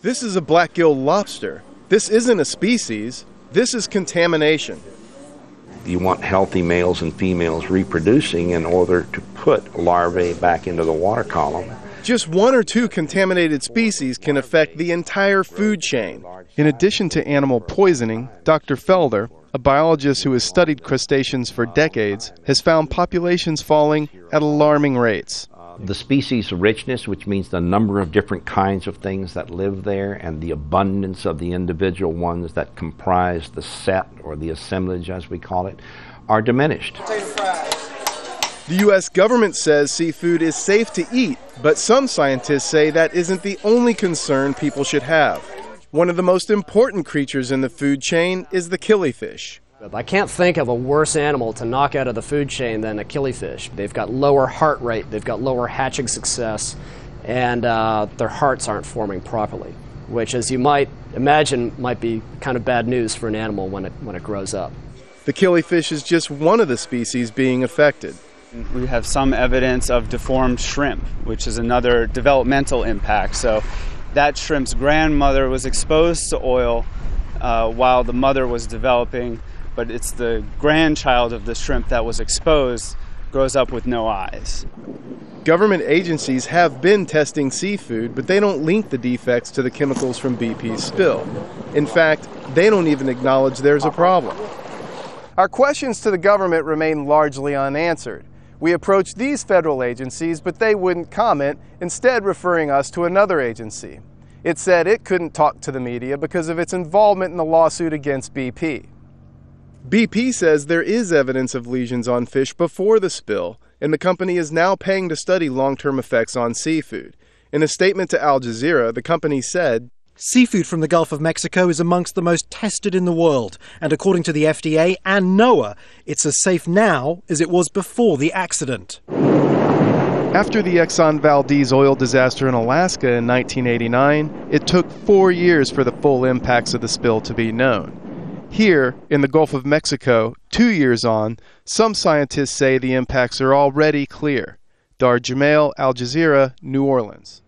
This is a black-gilled lobster. This isn't a species. This is contamination. You want healthy males and females reproducing in order to put larvae back into the water column. Just one or two contaminated species can affect the entire food chain. In addition to animal poisoning, Dr. Felder, a biologist who has studied crustaceans for decades, has found populations falling at alarming rates. The species richness, which means the number of different kinds of things that live there, and the abundance of the individual ones that comprise the set, or the assemblage as we call it, are diminished. The U.S. government says seafood is safe to eat, but some scientists say that isn't the only concern people should have. One of the most important creatures in the food chain is the killifish. I can't think of a worse animal to knock out of the food chain than a killifish. They've got lower heart rate, they've got lower hatching success, and their hearts aren't forming properly, which, as you might imagine, might be kind of bad news for an animal when it grows up. The killifish is just one of the species being affected. We have some evidence of deformed shrimp, which is another developmental impact. So that shrimp's grandmother was exposed to oil while the mother was developing, but it's the grandchild of the shrimp that was exposed grows up with no eyes. Government agencies have been testing seafood, but they don't link the defects to the chemicals from BP's spill. In fact, they don't even acknowledge there's a problem. Our questions to the government remain largely unanswered. We approached these federal agencies, but they wouldn't comment, instead referring us to another agency. It said it couldn't talk to the media because of its involvement in the lawsuit against BP. BP says there is evidence of lesions on fish before the spill, and the company is now paying to study long-term effects on seafood. In a statement to Al Jazeera, the company said, "Seafood from the Gulf of Mexico is amongst the most tested in the world, and according to the FDA and NOAA, it's as safe now as it was before the accident." After the Exxon Valdez oil disaster in Alaska in 1989, it took 4 years for the full impacts of the spill to be known. Here, in the Gulf of Mexico, 2 years on, some scientists say the impacts are already clear. Dahr Jamail, Al Jazeera, New Orleans.